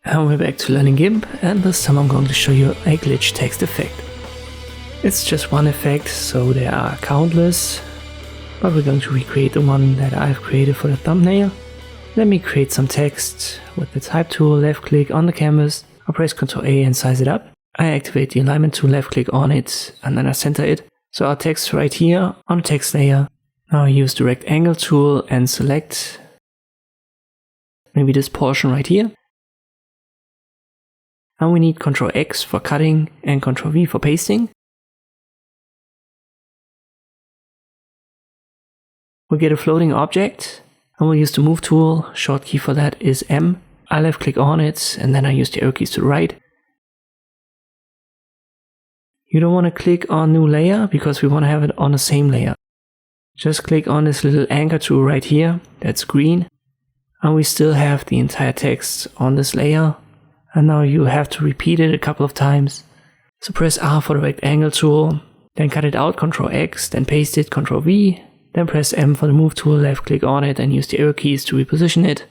And we're back to learning Gimp, and this time I'm going to show you a glitch text effect. It's just one effect, so there are countless, but we're going to recreate the one that I've created for the thumbnail. Let me create some text with the type tool, left click on the canvas, I press Ctrl A and size it up. I activate the alignment tool, left click on it, and then I center it. So our text right here on the text layer. Now I use the rectangle tool and select maybe this portion right here. And we need Ctrl X for cutting and Ctrl V for pasting. We'll get a floating object and we'll use the move tool. Short key for that is M. I left click on it and then I use the arrow keys to the right. You don't want to click on new layer because we want to have it on the same layer. Just click on this little anchor tool right here, that's green. And we still have the entire text on this layer. And now you have to repeat it a couple of times. So press R for the rectangle tool, then cut it out, Ctrl X, then paste it, Ctrl V, then press M for the move tool, left click on it and use the arrow keys to reposition it.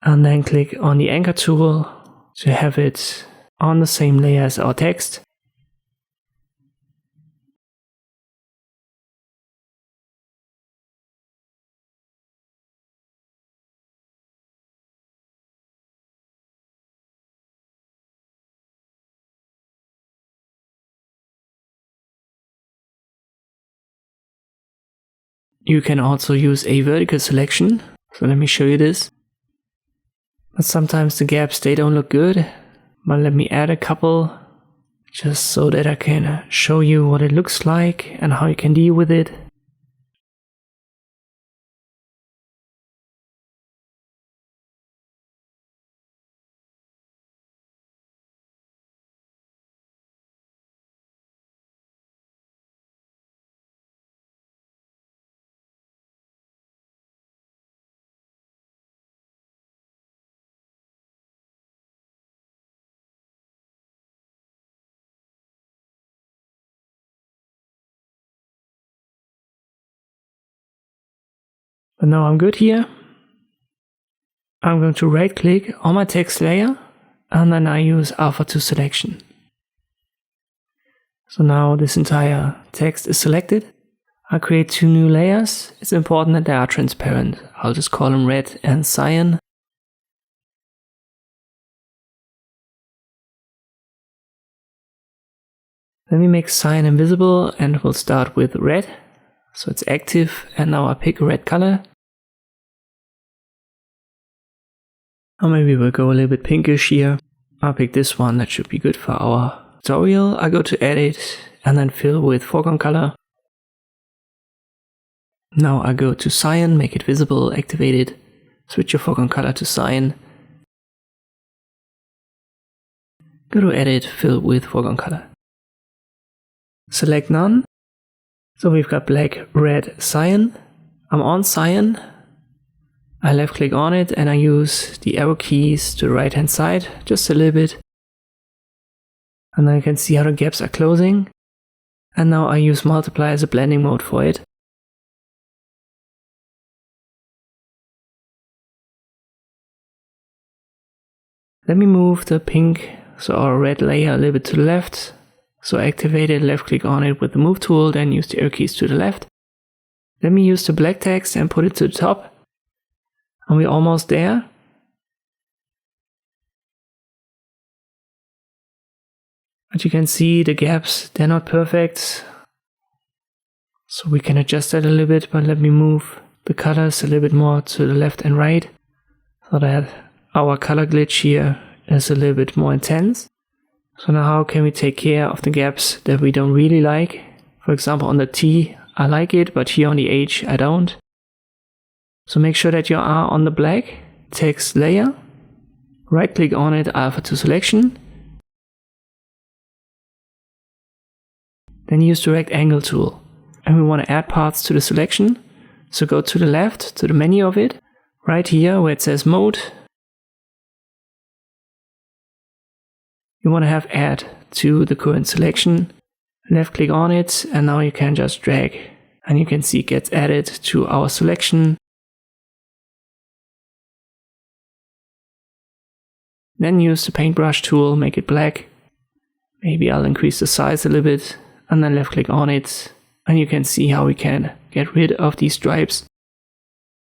And then click on the anchor tool to have it on the same layer as our text. You can also use a vertical selection, so let me show you this. But sometimes the gaps, they don't look good, but let me add a couple just so that I can show you what it looks like and how you can deal with it. But now I'm good here. I'm going to right click on my text layer and then I use Alpha 2 selection. So now this entire text is selected. I create two new layers. It's important that they are transparent. I'll just call them red and cyan. Let me make cyan invisible and we'll start with red. So it's active and now I pick a red color. Or maybe we'll go a little bit pinkish here. I'll pick this one, that should be good for our tutorial. I go to edit and then fill with foreground color. Now I go to cyan, make it visible, activate it, switch your foreground color to cyan. Go to edit, fill with foreground color. Select none. So we've got black, red, cyan. I'm on cyan. I left click on it and I use the arrow keys to the right hand side, just a little bit. And then you can see how the gaps are closing. And now I use multiply as a blending mode for it. Let me move the pink, so our red layer a little bit to the left. So activate it, left click on it with the move tool, then use the arrow keys to the left. Let me use the black text and put it to the top. And we're almost there. But you can see the gaps, they're not perfect. So we can adjust that a little bit, but let me move the colors a little bit more to the left and right, so that our color glitch here is a little bit more intense. So now how can we take care of the gaps that we don't really like? For example, on the T, I like it, but here on the H, I don't. So make sure that you are on the black text layer. Right click on it, Alpha 2 selection. Then use the rectangle tool. And we want to add parts to the selection. So go to the left, to the menu of it. Right here where it says mode. You want to have add to the current selection. Left click on it and now you can just drag and you can see it gets added to our selection. Then use the paintbrush tool, make it black. Maybe I'll increase the size a little bit and then left click on it. And you can see how we can get rid of these stripes.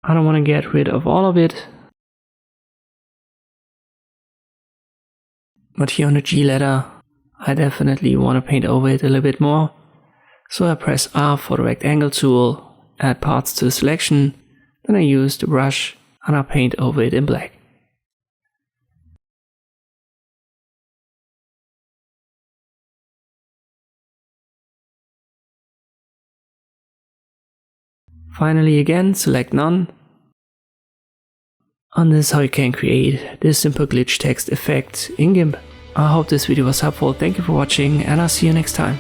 I don't want to get rid of all of it. But here on the G letter, I definitely want to paint over it a little bit more. So I press R for the rectangle tool, add parts to the selection, then I use the brush and I paint over it in black. Finally again, select none. And this is how you can create this simple glitch text effect in Gimp. I hope this video was helpful, thank you for watching and I'll see you next time.